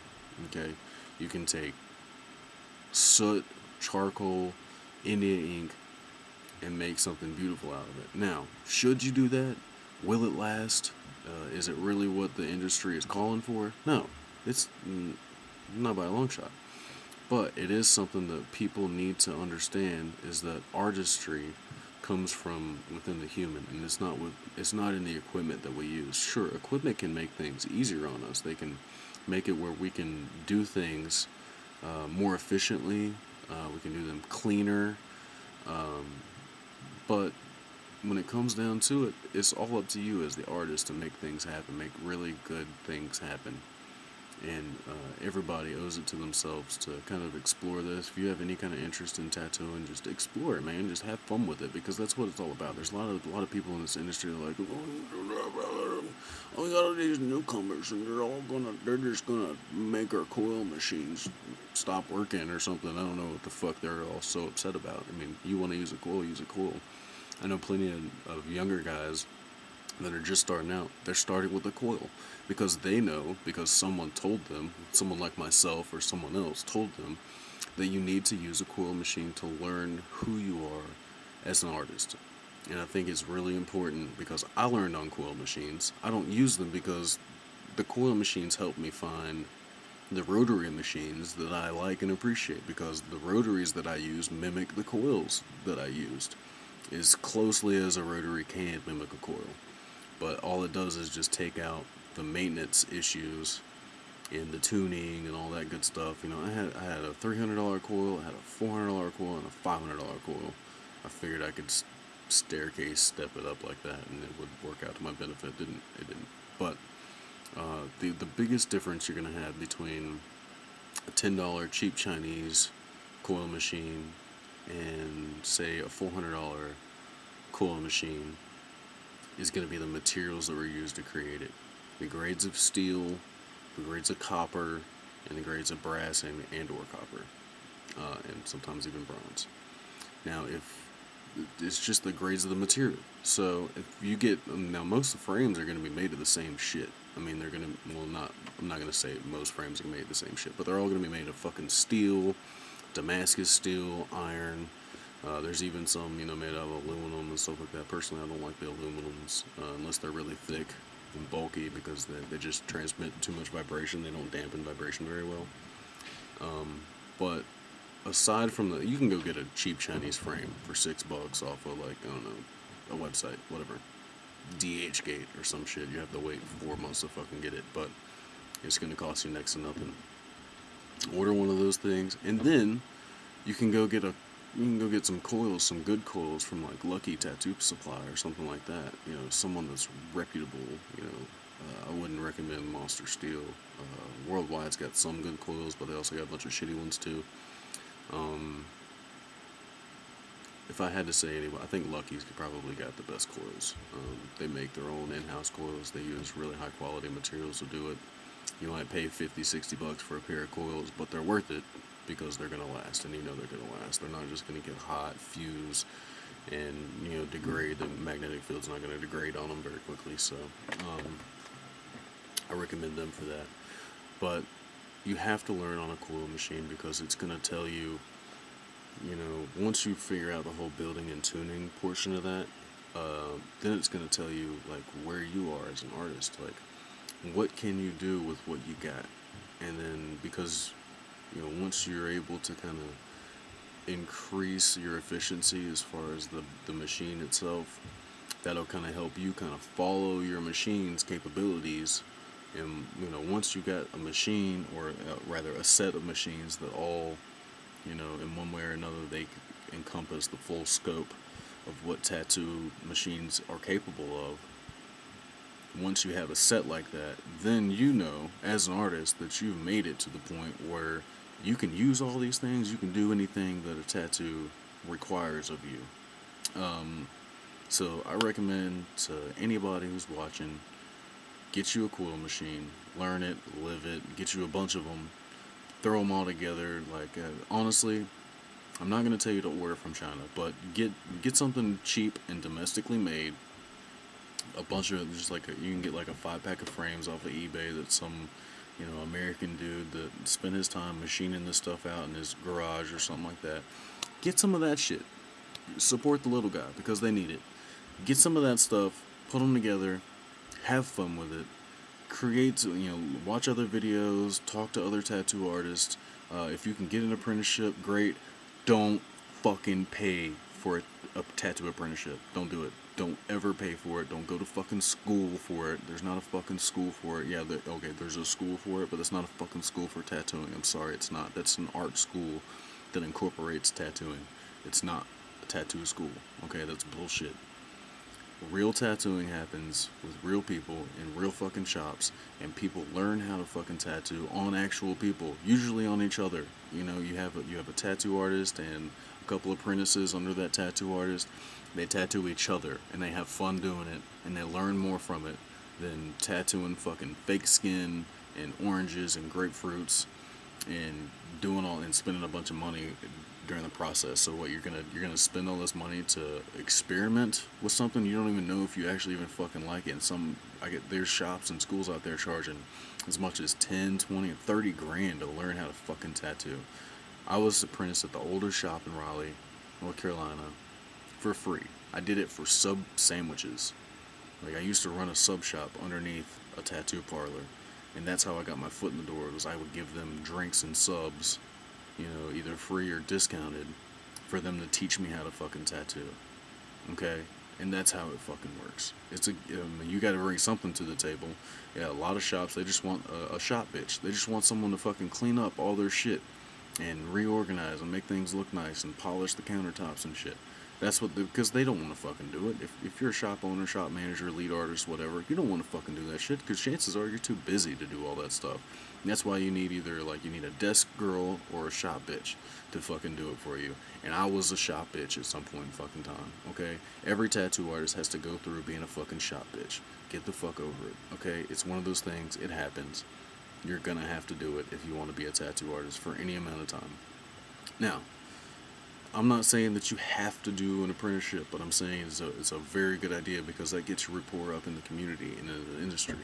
Okay? You can take soot, charcoal, India ink, and make something beautiful out of it. Now, should you do that? Will it last? Is it really what the industry is calling for? No. It's not by a long shot. But it is something that people need to understand, is that artistry comes from within the human, and it's not in the equipment that we use. Sure, equipment can make things easier on us. They can make it where we can do things more efficiently. We can do them cleaner. Um, but when it comes down to it, it's all up to you as the artist to make things happen, make really good things happen. And everybody owes it to themselves to kind of explore this. If you have any kind of interest in tattooing, just explore it, man. Just have fun with it, because that's what it's all about. There's a lot of people in this industry that are like, oh, we got all these newcomers, and they're just gonna make our coil machines stop working or something. I don't know what the fuck they're all so upset about. I mean, you want to use a coil, use a coil. I know plenty of younger guys that are just starting out. They're starting with a coil because they know, because someone told them, someone like myself or someone else told them, that you need to use a coil machine to learn who you are as an artist. And I think it's really important, because I learned on coil machines. I don't use them because the coil machines help me find the rotary machines that I like and appreciate, because the rotaries that I use mimic the coils that I used as closely as a rotary can mimic a coil. But all it does is just take out the maintenance issues and the tuning and all that good stuff. You know, I had a $300 coil, I had a $400 coil, and a $500 coil. I figured I could staircase step it up like that, and it would work out to my benefit. It didn't. But the biggest difference you're gonna have between a $10 cheap Chinese coil machine and say a $400 coil machine is going to be the materials that were used to create it. The grades of steel, the grades of copper, and the grades of brass and or copper, and sometimes even bronze. Now, if it's just the grades of the material. So if you get, now most of the frames are going to be made of the same shit. I mean, they're going to, well, not, I'm not going to say most frames are made of the same shit, but they're all going to be made of fucking steel, Damascus steel, iron. There's even some, made out of aluminum and stuff like that. Personally, I don't like the aluminums unless they're really thick and bulky, because they just transmit too much vibration. They don't dampen vibration very well. But aside from the, you can go get a cheap Chinese frame for $6 off of, like, I don't know, a website, whatever, DHgate or some shit. You have to wait 4 months to fucking get it, but it's going to cost you next to nothing. Order one of those things, and then you can go get some coils, some good coils from like Lucky Tattoo Supply or something like that. Someone that's reputable. I wouldn't recommend Monster Steel. Worldwide's got some good coils, but they also got a bunch of shitty ones too. If I had to say anyway, I think Lucky's probably got the best coils. They make their own in-house coils. They use really high quality materials to do it. You might pay $50-$60 for a pair of coils, but they're worth it, because they're going to last, and they're going to last. They're not just going to get hot, fuse, and, degrade. The magnetic field's not going to degrade on them very quickly, so I recommend them for that. But you have to learn on a coil machine, because it's going to tell you, once you figure out the whole building and tuning portion of that, then it's going to tell you, like, where you are as an artist, like, what can you do with what you got. And then, because once you're able to kind of increase your efficiency as far as the machine itself, that'll kind of help you kind of follow your machine's capabilities. And once you got a machine, or rather a set of machines that all, in one way or another, they encompass the full scope of what tattoo machines are capable of. Once you have a set like that, then as an artist, that you've made it to the point where you can use all these things. You can do anything that a tattoo requires of you. So I recommend to anybody who's watching, get you a coil machine, learn it, live it, get you a bunch of them, throw them all together. Like, honestly, I'm not going to tell you to order from China, but get something cheap and domestically made. A bunch of, just like, you can get like a 5-pack of frames off of eBay that some American dude that spent his time machining this stuff out in his garage or something like that. Get some of that shit. Support the little guy, because they need it. Get some of that stuff, put them together, have fun with it, create, watch other videos, talk to other tattoo artists. If you can get an apprenticeship, great. Don't fucking pay for a tattoo apprenticeship. Don't do it. Don't ever pay for it. Don't go to fucking school for it. There's not a fucking school for it. Yeah, okay, there's a school for it, but it's not a fucking school for tattooing. I'm sorry, it's not. That's an art school that incorporates tattooing. It's not a tattoo school. Okay, that's bullshit. Real tattooing happens with real people in real fucking shops, and people learn how to fucking tattoo on actual people, usually on each other. You know, you have a tattoo artist and a couple apprentices under that tattoo artist. They tattoo each other, and they have fun doing it, and they learn more from it than tattooing fucking fake skin and oranges and grapefruits and doing all and spending a bunch of money during the process. So what, you're gonna spend all this money to experiment with something you don't even know if you actually even fucking like it. And there's shops and schools out there charging as much as 10, 20, 30 grand to learn how to fucking tattoo. I was apprenticed at the older shop in Raleigh, North Carolina, for free. I did it for sub sandwiches. Like, I used to run a sub shop underneath a tattoo parlor, and that's how I got my foot in the door. Was I would give them drinks and subs, you know, either free or discounted, for them to teach me how to fucking tattoo. Okay? And that's how it fucking works. You gotta bring something to the table. Yeah, a lot of shops, they just want a shop bitch. They just want someone to fucking clean up all their shit and reorganize and make things look nice and polish the countertops and shit. That's because they don't want to fucking do it. If you're a shop owner, shop manager, lead artist, whatever, you don't want to fucking do that shit, because chances are you're too busy to do all that stuff. And that's why you need you need a desk girl or a shop bitch to fucking do it for you. And I was a shop bitch at some point in fucking time, okay? Every tattoo artist has to go through being a fucking shop bitch. Get the fuck over it, okay? It's one of those things. It happens. You're gonna have to do it if you want to be a tattoo artist for any amount of time. Now, I'm not saying that you have to do an apprenticeship, but I'm saying it's a very good idea, because that gets your rapport up in the community and in the industry.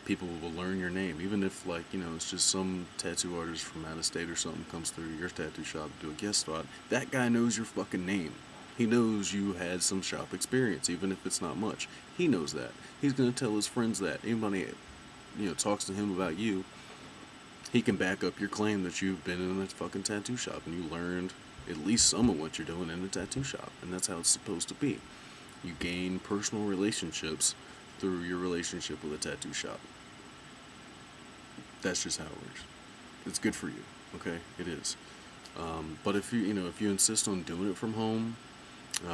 People will learn your name, even if, like, you know, it's just some tattoo artist from out of state or something comes through your tattoo shop to do a guest spot. That guy knows your fucking name. He knows you had some shop experience, even if it's not much. He knows that. He's gonna tell his friends that. Anybody, you know, talks to him about you, he can back up your claim that you've been in a fucking tattoo shop and you learned at least some of what you're doing in a tattoo shop. And that's how it's supposed to be. You gain personal relationships through your relationship with a tattoo shop. That's just how it works. It's good for you, okay? It is. But if you insist on doing it from home,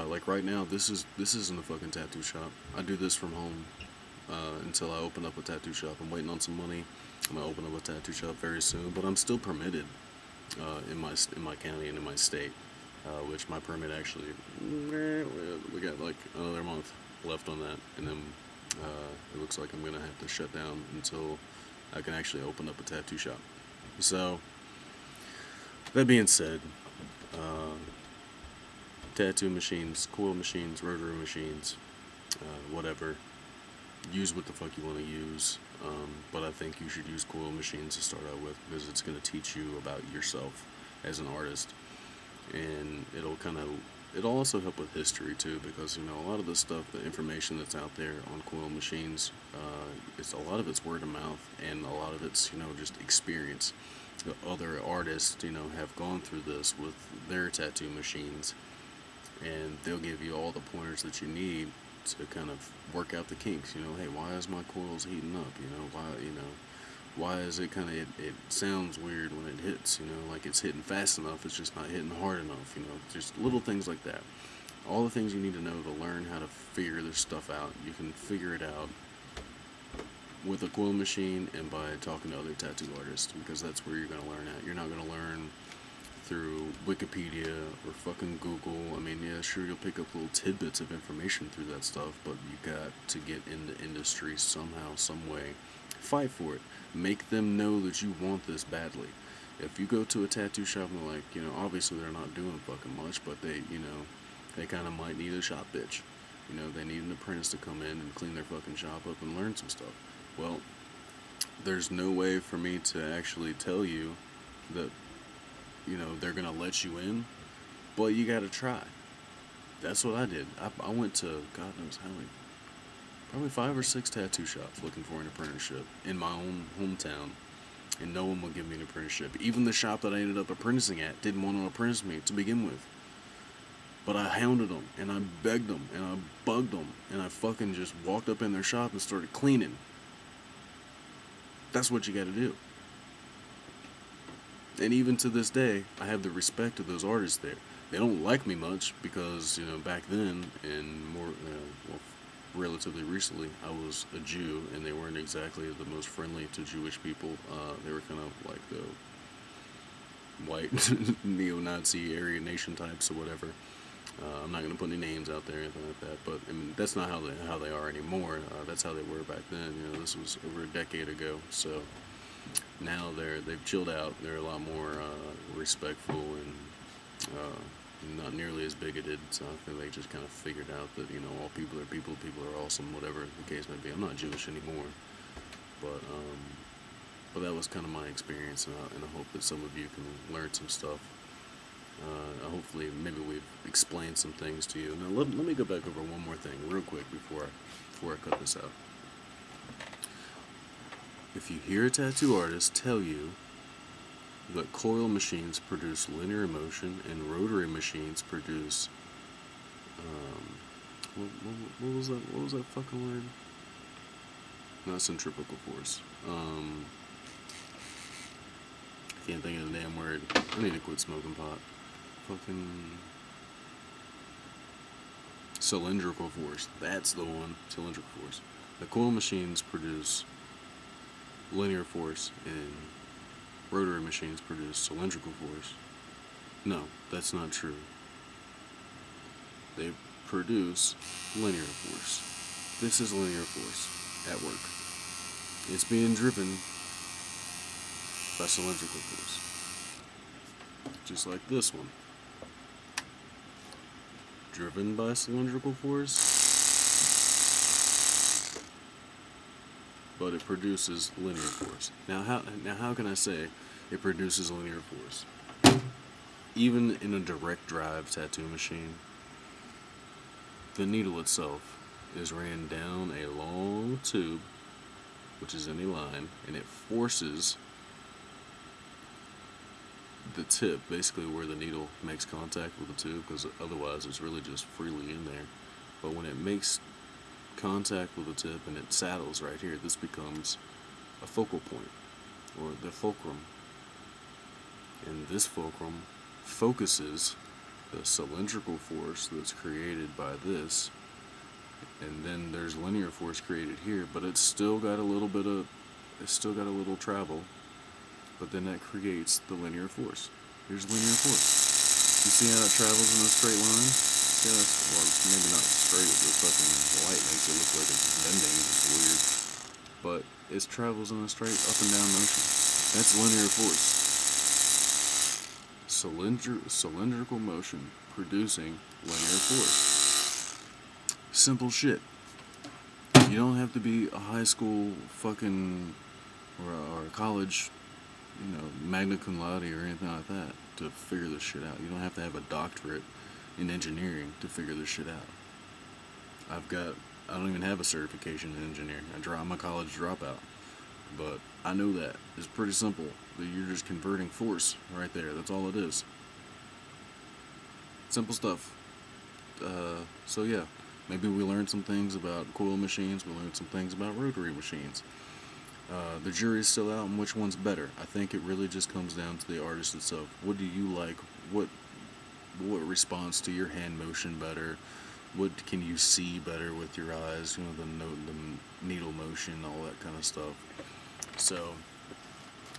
like right now, this isn't a fucking tattoo shop. I do this from home until I open up a tattoo shop. I'm waiting on some money. I'm gonna open up a tattoo shop very soon, but I'm still permitted in my county and in my state, which my permit actually, we got like another month left on that, and then it looks like I'm gonna have to shut down until I can actually open up a tattoo shop. So that being said, tattoo machines, coil machines, rotary machines, whatever. Use what the fuck you want to use, but I think you should use coil machines to start out with, because it's going to teach you about yourself as an artist, and it'll also help with history too, because, you know, a lot of the stuff, the information that's out there on coil machines, a lot of it's word of mouth, and a lot of it's, you know, just experience. The other artists, you know, have gone through this with their tattoo machines, and they'll give you all the pointers that you need to kind of work out the kinks. You know, hey, why is my coils heating up? Why is it kind of, it sounds weird when it hits, you know, like it's hitting fast enough, it's just not hitting hard enough, you know, just little things like that. All the things you need to know to learn how to figure this stuff out. You can figure it out with a coil machine and by talking to other tattoo artists, because that's where you're going to learn at. You're not going to learn through Wikipedia or fucking Google. I mean, yeah, sure, you'll pick up little tidbits of information through that stuff, but you got to get in the industry somehow, some way. Fight for it. Make them know that you want this badly. If you go to a tattoo shop and they're like, you know, obviously they're not doing fucking much, but they, you know, they kind of might need a shop bitch. You know, they need an apprentice to come in and clean their fucking shop up and learn some stuff. Well, there's no way for me to actually tell you that, you know, they're gonna let you in, but you gotta try. That's what I did. I went to, God knows how many, probably 5 or 6 tattoo shops looking for an apprenticeship in my own hometown, and no one would give me an apprenticeship. Even the shop that I ended up apprenticing at didn't want to apprentice me to begin with. But I hounded them, and I begged them, and I bugged them, and I fucking just walked up in their shop and started cleaning. That's what you gotta do. And even to this day, I have the respect of those artists there. They don't like me much because, back then, and more, well, relatively recently, I was a Jew, and they weren't exactly the most friendly to Jewish people. They were kind of like the white neo-Nazi Aryan nation types or whatever. I'm not going to put any names out there or anything like that, but I mean that's not how they are anymore. That's how they were back then. This was over a decade ago. So now they've chilled out. They're a lot more respectful and not nearly as bigoted. So I think they just kind of figured out that all people are people. People are awesome. Whatever the case may be. I'm not Jewish anymore, but that was kind of my experience, and I hope that some of you can learn some stuff. Hopefully, maybe we've explained some things to you. Now, let me go back over one more thing real quick before I cut this out. If you hear a tattoo artist tell you that coil machines produce linear motion and rotary machines produce what was that? What was that fucking word? Not centrifugal force. I can't think of the damn word. I need to quit smoking pot. Fucking cylindrical force. That's the one. Cylindrical force. The coil machines produce linear force and rotary machines produce cylindrical force. No, that's not true. They produce linear force. This is linear force at work. It's being driven by cylindrical force. Just like this one. Driven by cylindrical force, but it produces linear force. Now how can I say it produces linear force? Even in a direct drive tattoo machine, the needle itself is ran down a long tube, which is in a line, and it forces the tip, basically where the needle makes contact with the tube, because otherwise it's really just freely in there. But when it makes contact with the tip and it saddles right here, this becomes a focal point, or the fulcrum. And this fulcrum focuses the cylindrical force that's created by this, and then there's linear force created here, but it's still got a little travel. But then that creates the linear force. Here's linear force. You see how it travels in a straight line? Yeah, well, maybe not straight. The fucking light makes it look like it's bending. It's weird. But it travels in a straight up and down motion. That's linear force. Cylindrical motion producing linear force. Simple shit. You don't have to be a high school fucking or a college magna cum laude or anything like that to figure this shit out. You don't have to have a doctorate in engineering to figure this shit out. I don't even have a certification in engineering. I'm a college dropout. But I know that. It's pretty simple. You're just converting force right there. That's all it is. Simple stuff. So yeah, maybe we learned some things about coil machines. We learned some things about rotary machines. The jury's still out on which one's better. I think it really just comes down to the artist itself. What do you like? What responds to your hand motion better? What can you see better with your eyes? The needle motion, all that kind of stuff. So,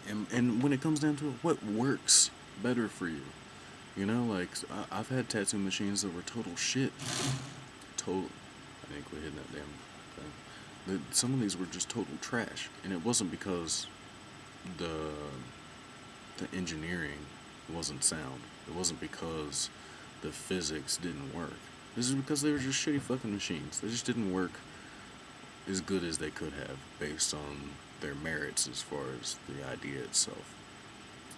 and when it comes down to it, what works better for you? I've had tattoo machines that were total shit. I think we're hitting that damn thing. Some of these were just total trash, and it wasn't because the engineering wasn't sound. It wasn't because the physics didn't work. This is because they were just shitty fucking machines. They just didn't work as good as they could have based on their merits as far as the idea itself.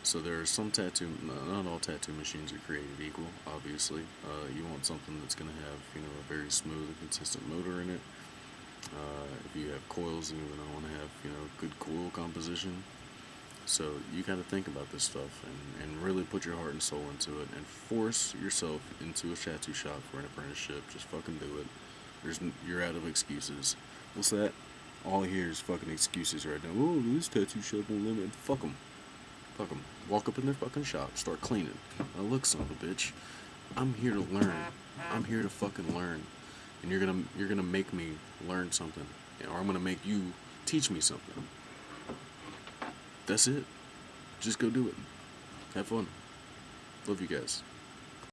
So there are some not all tattoo machines are created equal, obviously. You want something that's going to have, a very smooth and consistent motor in it. If you have coils, then you're going to want to have, good coil composition. So you gotta think about this stuff and really put your heart and soul into it and force yourself into a tattoo shop for an apprenticeship. Just fucking do it. You're out of excuses. What's that? All I hear is fucking excuses right now. Oh, this tattoo shop won't limit. Fuck them. Fuck them. Walk up in their fucking shop. Start cleaning. Now look, son of a bitch. I'm here to learn. I'm here to fucking learn. And you're gonna make me learn something. Or I'm gonna make you teach me something. That's it. Just go do it. Have fun. Love you guys.